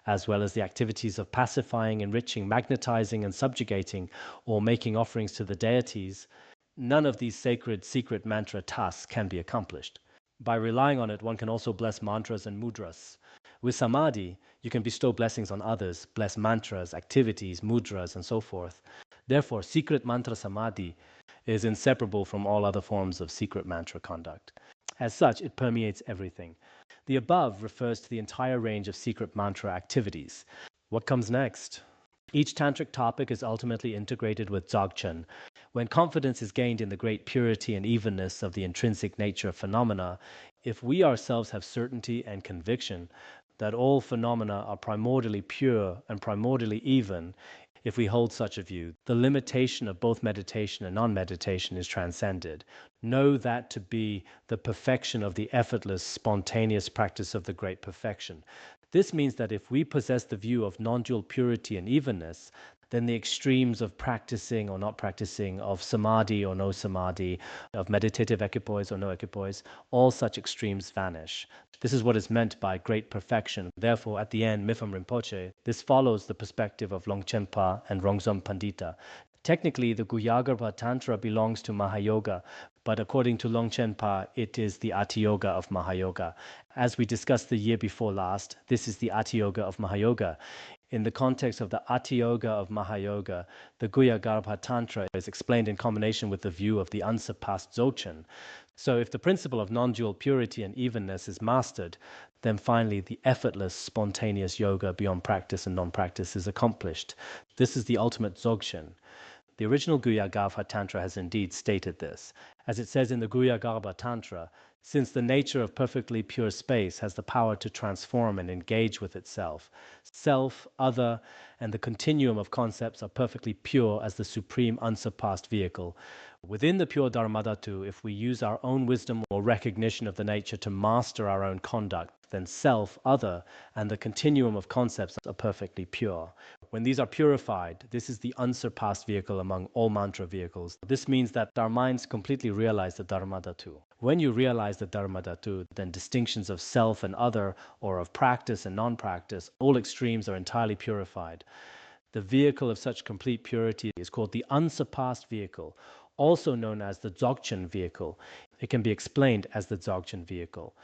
as well as the activities of pacifying, enriching, magnetizing, and subjugating, or making offerings to the deities, none of these sacred secret mantra tasks can be accomplished. By relying on it, one can also bless mantras and mudras. With samadhi, you can bestow blessings on others, bless mantras, activities, mudras, and so forth. Therefore, secret mantra samadhi is inseparable from all other forms of secret mantra conduct. As such, it permeates everything. The above refers to the entire range of secret mantra activities. What comes next? Each tantric topic is ultimately integrated with Dzogchen. When confidence is gained in the great purity and evenness of the intrinsic nature of phenomena, if we ourselves have certainty and conviction that all phenomena are primordially pure and primordially even, if we hold such a view, the limitation of both meditation and non-meditation is transcended. Know that to be the perfection of the effortless, spontaneous practice of the great perfection. This means that if we possess the view of non-dual purity and evenness, then the extremes of practicing or not practicing, of samadhi or no samadhi, of meditative equipoise or no equipoise, all such extremes vanish. This is what is meant by great perfection. Therefore, at the end, Mipham Rinpoche, this follows the perspective of Longchenpa and Rongzom Pandita. Technically, the Guhyagarbha Tantra belongs to Mahayoga, but according to Longchenpa, it is the Ati-yoga of Mahayoga. As we discussed the year before last, this is the Ati-yoga of Mahayoga. In the context of the Ati-yoga of Mahayoga, the Guhyagarbha Tantra is explained in combination with the view of the unsurpassed Dzogchen. So if the principle of non-dual purity and evenness is mastered, then finally the effortless, spontaneous yoga beyond practice and non-practice is accomplished. This is the ultimate Dzogchen. The original Guhyagarbha Tantra has indeed stated this. As it says in the Guhyagarbha Tantra, since the nature of perfectly pure space has the power to transform and engage with itself. Self, other, and the continuum of concepts are perfectly pure as the supreme unsurpassed vehicle. Within the pure Dharmadhatu, if we use our own wisdom or recognition of the nature to master our own conduct, then self, other, and the continuum of concepts are perfectly pure. When these are purified, this is the unsurpassed vehicle among all mantra vehicles. This means that our minds completely realize the Dharmadhatu. When you realize the Dharmadhatu, then distinctions of self and other, or of practice and non-practice, all extremes are entirely purified. The vehicle of such complete purity is called the unsurpassed vehicle, also known as the Dzogchen vehicle. It can be explained as the Dzogchen vehicle.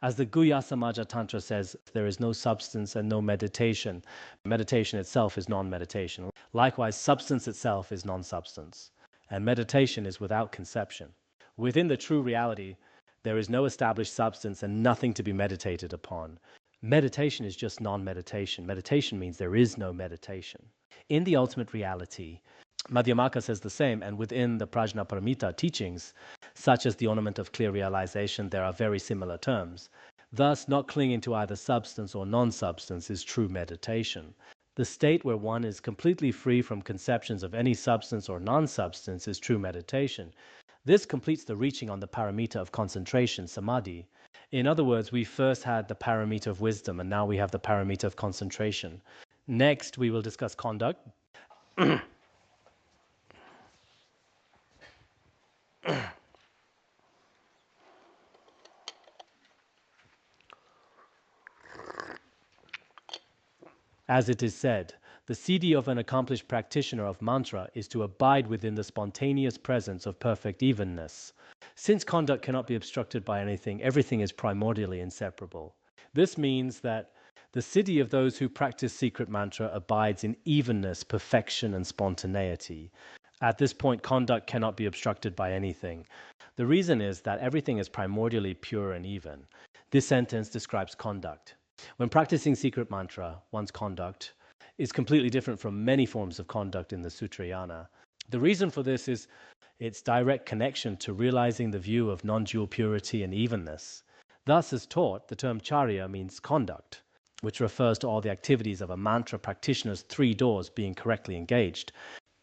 As the Guhya Samaja Tantra says, there is no substance and no meditation. Meditation itself is non-meditation. Likewise, substance itself is non-substance. And meditation is without conception. Within the true reality, there is no established substance and nothing to be meditated upon. Meditation is just non-meditation. Meditation means there is no meditation. In the ultimate reality, Madhyamaka says the same, and within the Prajnaparamita teachings, such as the ornament of clear realization, there are very similar terms. Thus, not clinging to either substance or non-substance is true meditation. The state where one is completely free from conceptions of any substance or non-substance is true meditation. This completes the reaching on the paramita of concentration, Samadhi. In other words, we first had the paramita of wisdom, and now we have the paramita of concentration. Next, we will discuss conduct. As it is said, the siddhi of an accomplished practitioner of mantra is to abide within the spontaneous presence of perfect evenness. Since conduct cannot be obstructed by anything, everything is primordially inseparable. This means that the siddhi of those who practice secret mantra abides in evenness, perfection, and spontaneity. At this point, conduct cannot be obstructed by anything. The reason is that everything is primordially pure and even. This sentence describes conduct. When practicing secret mantra, one's conduct is completely different from many forms of conduct in the Sutrayana. The reason for this is its direct connection to realizing the view of non-dual purity and evenness. Thus, as taught, the term charya means conduct, which refers to all the activities of a mantra practitioner's three doors being correctly engaged,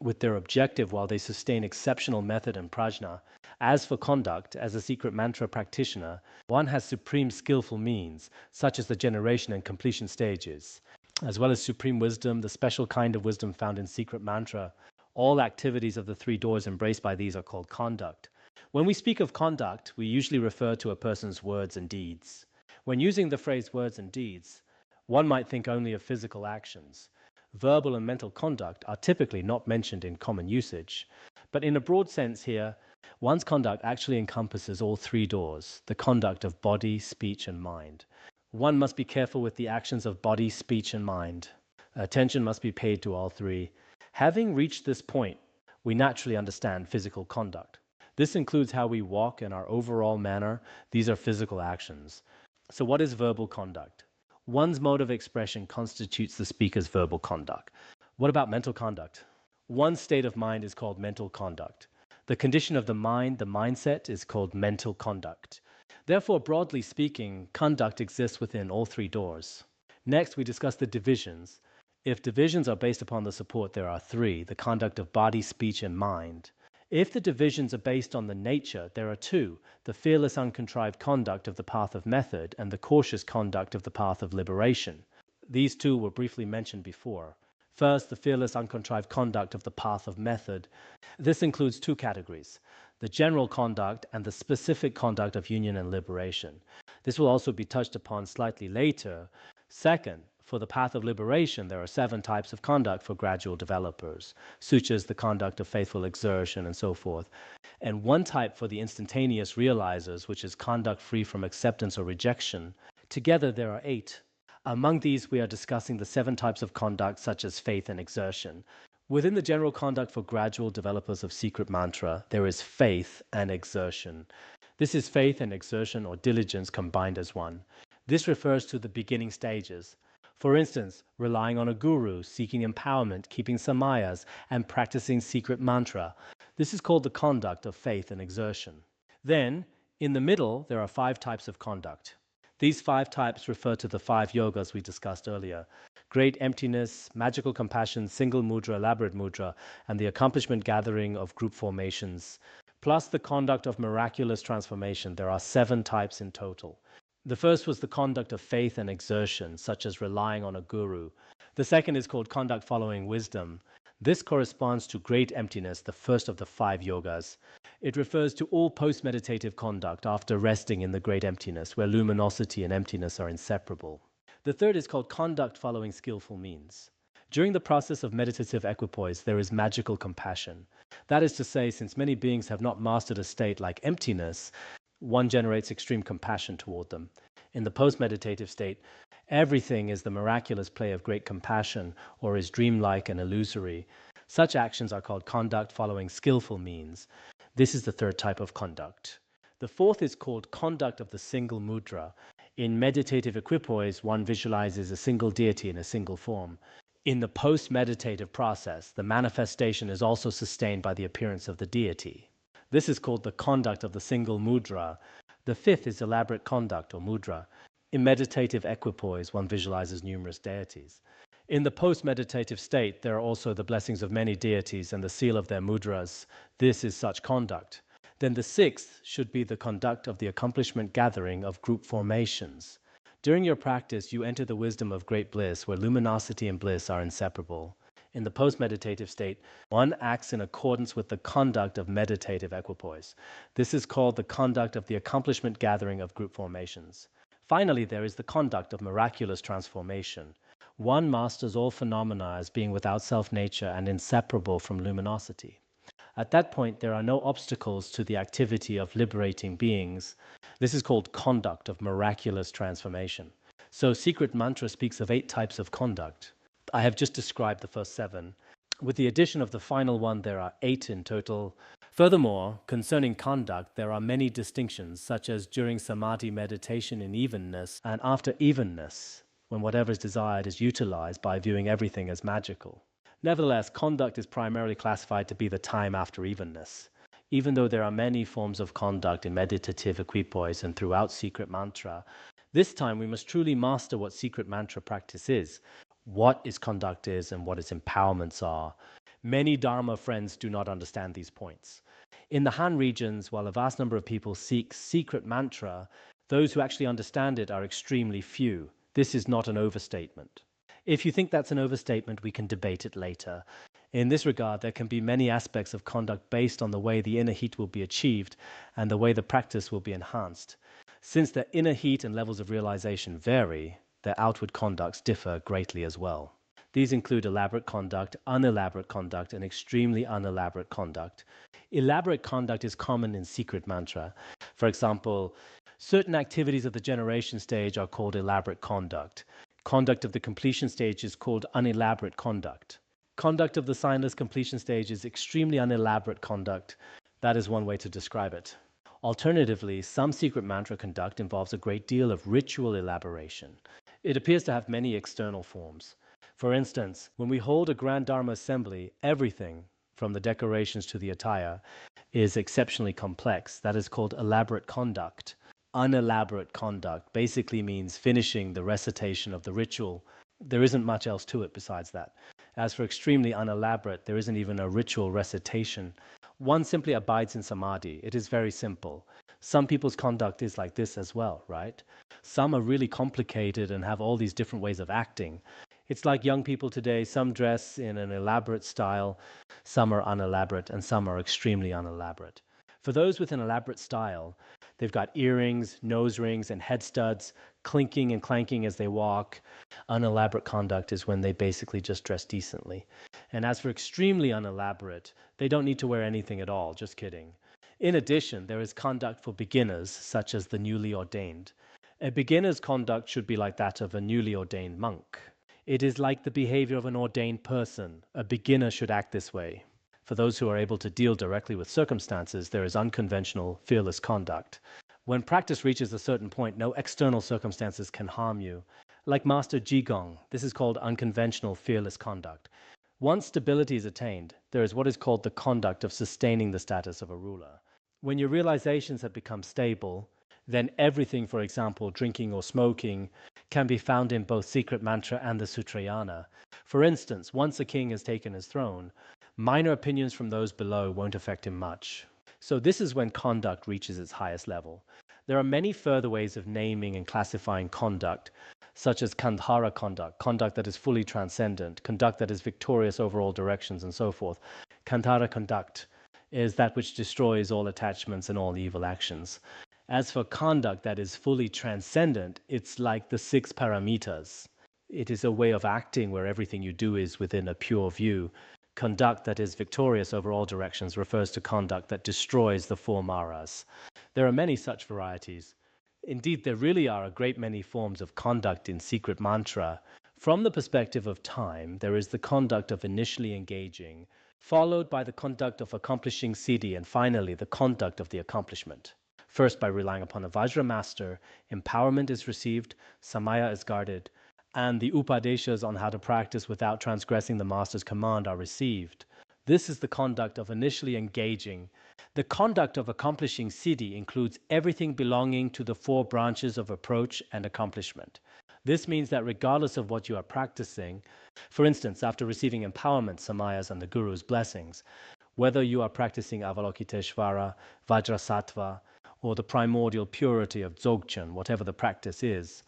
with their objective while they sustain exceptional method and prajna. As for conduct, as a secret mantra practitioner, one has supreme skillful means, such as the generation and completion stages, as well as supreme wisdom, the special kind of wisdom found in secret mantra. All activities of the three doors embraced by these are called conduct. When we speak of conduct, we usually refer to a person's words and deeds. When using the phrase words and deeds, one might think only of physical actions. Verbal and mental conduct are typically not mentioned in common usage. But in a broad sense here, one's conduct actually encompasses all three doors, the conduct of body, speech, and mind. One must be careful with the actions of body, speech, and mind. Attention must be paid to all three. Having reached this point, we naturally understand physical conduct. This includes how we walk and our overall manner. These are physical actions. So what is verbal conduct? One's mode of expression constitutes the speaker's verbal conduct. What about mental conduct? One state of mind is called mental conduct. The condition of the mind, the mindset, is called mental conduct. Therefore, broadly speaking, conduct exists within all three doors. Next, we discuss the divisions. If divisions are based upon the support, there are three, the conduct of body, speech, and mind. If the divisions are based on the nature, there are two, the fearless uncontrived conduct of the path of method and the cautious conduct of the path of liberation. These two were briefly mentioned before. First, the fearless uncontrived conduct of the path of method. This includes two categories, the general conduct and the specific conduct of union and liberation. This will also be touched upon slightly later. Second, for the path of liberation, there are 7 types of conduct for gradual developers, such as the conduct of faithful exertion and so forth, and one type for the instantaneous realizers, which is conduct free from acceptance or rejection. Together, there are 8. Among these, we are discussing the 7 types of conduct, such as faith and exertion. Within the general conduct for gradual developers of secret mantra, there is faith and exertion. This is faith and exertion or diligence combined as one. This refers to the beginning stages. For instance, relying on a guru, seeking empowerment, keeping samayas, and practicing secret mantra. This is called the conduct of faith and exertion. Then, In the middle, there are 5 types of conduct. These 5 types refer to the 5 yogas we discussed earlier: great emptiness, magical compassion, single mudra, elaborate mudra, and the accomplishment gathering of group formations, plus the conduct of miraculous transformation. There are 7 types in total. The first was the conduct of faith and exertion, such as relying on a guru. The second is called conduct following wisdom. This corresponds to great emptiness, the first of the 5 yogas. It refers to all post-meditative conduct after resting in the great emptiness, where luminosity and emptiness are inseparable. The third is called conduct following skillful means. During the process of meditative equipoise, there is magical compassion. That is to say, since many beings have not mastered a state like emptiness, one generates extreme compassion toward them. In the post-meditative state, everything is the miraculous play of great compassion or is dreamlike and illusory. Such actions are called conduct following skillful means. This is the third type of conduct. The fourth is called conduct of the single mudra. In meditative equipoise, one visualizes a single deity in a single form. In the post-meditative process, the manifestation is also sustained by the appearance of the deity. This is called the conduct of the single mudra. The fifth is elaborate conduct or mudra. In meditative equipoise, one visualizes numerous deities. In the post-meditative state, there are also the blessings of many deities and the seal of their mudras. This is such conduct. Then the sixth should be the conduct of the accomplishment gathering of group formations. During your practice, you enter the wisdom of great bliss, where luminosity and bliss are inseparable. In the post-meditative state, one acts in accordance with the conduct of meditative equipoise. This is called the conduct of the accomplishment gathering of group formations. Finally, there is the conduct of miraculous transformation. One masters all phenomena as being without self-nature and inseparable from luminosity. At that point, there are no obstacles to the activity of liberating beings. This is called conduct of miraculous transformation. So, Secret Mantra speaks of 8 types of conduct. I have just described the first 7. With the addition of the final one, there are 8 in total. Furthermore, concerning conduct, there are many distinctions, such as during Samadhi meditation in evenness and after evenness, when whatever is desired is utilized by viewing everything as magical. Nevertheless, conduct is primarily classified to be the time after evenness. Even though there are many forms of conduct in meditative equipoise and throughout Secret Mantra, this time we must truly master what Secret Mantra practice is, what its conduct is, and what its empowerments are. Many Dharma friends do not understand these points. In the Han regions, while a vast number of people seek Secret Mantra, those who actually understand it are extremely few. This is not an overstatement. If you think that's an overstatement, we can debate it later. In this regard, there can be many aspects of conduct based on the way the inner heat will be achieved and the way the practice will be enhanced. Since the inner heat and levels of realization vary, their outward conducts differ greatly as well. These include elaborate conduct, unelaborate conduct, and extremely unelaborate conduct. Elaborate conduct is common in Secret Mantra. For example, certain activities of the generation stage are called elaborate conduct. Conduct of the completion stage is called unelaborate conduct. Conduct of the signless completion stage is extremely unelaborate conduct. That is one way to describe it. Alternatively, some Secret Mantra conduct involves a great deal of ritual elaboration. It appears to have many external forms. For instance, when we hold a Grand Dharma assembly, everything, from the decorations to the attire, is exceptionally complex. That is called elaborate conduct. Unelaborate conduct basically means finishing the recitation of the ritual. There isn't much else to it besides that. As for extremely unelaborate, there isn't even a ritual recitation. One simply abides in Samadhi. It is very simple. Some people's conduct is like this as well, right? Some are really complicated and have all these different ways of acting. It's like young people today. Some dress in an elaborate style, some are unelaborate, and some are extremely unelaborate. For those with an elaborate style, they've got earrings, nose rings, and head studs, clinking and clanking as they walk. Unelaborate conduct is when they basically just dress decently. And as for extremely unelaborate, they don't need to wear anything at all, just kidding. In addition, there is conduct for beginners, such as the newly ordained. A beginner's conduct should be like that of a newly ordained monk. It is like the behavior of an ordained person. A beginner should act this way. For those who are able to deal directly with circumstances, there is unconventional, fearless conduct. When practice reaches a certain point, no external circumstances can harm you. Like Master Jigong, this is called unconventional, fearless conduct. Once stability is attained, there is what is called the conduct of sustaining the status of a ruler. When your realizations have become stable, then everything, for example, drinking or smoking, can be found in both secret mantra and the Sutrayana. For instance, once a king has taken his throne, minor opinions from those below won't affect him much. So this is when conduct reaches its highest level. There are many further ways of naming and classifying conduct, such as Kandhara conduct, conduct that is fully transcendent, conduct that is victorious over all directions, and so forth. Kandhara conduct is that which destroys all attachments and all evil actions. As for conduct that is fully transcendent, it's like the 6 paramitas. It is a way of acting where everything you do is within a pure view. Conduct that is victorious over all directions refers to conduct that destroys the 4 maras. There are many such varieties. Indeed, there really are a great many forms of conduct in secret mantra. From the perspective of time, there is the conduct of initially engaging, followed by the conduct of accomplishing siddhi, and finally the conduct of the accomplishment. First, by relying upon a Vajra master, empowerment is received, samaya is guarded, and the upadeshas on how to practice without transgressing the master's command are received. This is the conduct of initially engaging. The conduct of accomplishing siddhi includes everything belonging to the 4 branches of approach and accomplishment. This means that regardless of what you are practicing, for instance, after receiving empowerment, samayas, and the Guru's blessings, whether you are practicing Avalokiteshvara, Vajrasattva, or the primordial purity of Dzogchen, whatever the practice is,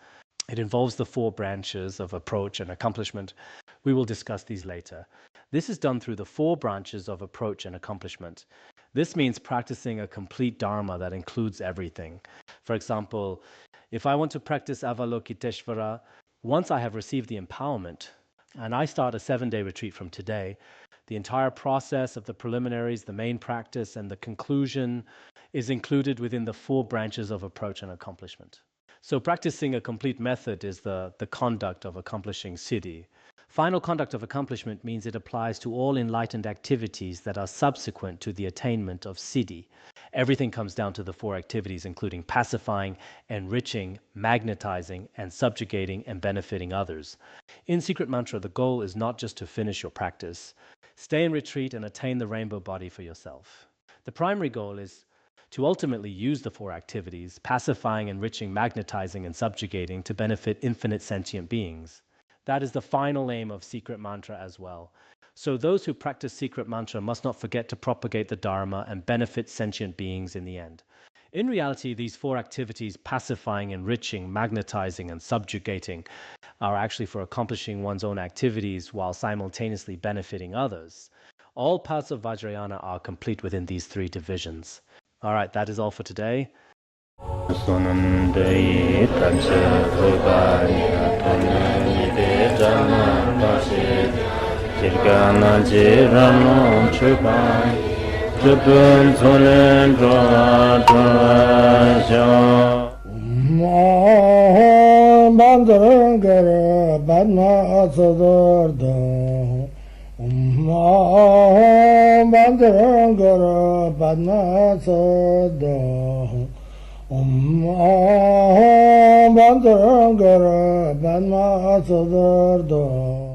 it involves the 4 branches of approach and accomplishment. We will discuss these later. This is done through the 4 branches of approach and accomplishment. This means practicing a complete dharma that includes everything. For example, if I want to practice Avalokiteshvara, once I have received the empowerment, and I start a 7-day retreat from today, the entire process of the preliminaries, the main practice, and the conclusion is included within the 4 branches of approach and accomplishment. So practicing a complete method is the conduct of accomplishing siddhi. Final conduct of accomplishment means it applies to all enlightened activities that are subsequent to the attainment of siddhi. Everything comes down to the 4 activities, including pacifying, enriching, magnetizing, and subjugating and benefiting others. In secret mantra, the goal is not just to finish your practice. Stay in retreat and attain the rainbow body for yourself. The primary goal is to ultimately use the 4 activities, pacifying, enriching, magnetizing, and subjugating, to benefit infinite sentient beings. That is the final aim of secret mantra as well. So those who practice secret mantra must not forget to propagate the Dharma and benefit sentient beings in the end. In reality, these 4 activities, pacifying, enriching, magnetizing, and subjugating, are actually for accomplishing one's own activities while simultaneously benefiting others. All parts of Vajrayana are complete within these 3 divisions. All right, that is all for today. Bandara Banma Sodargye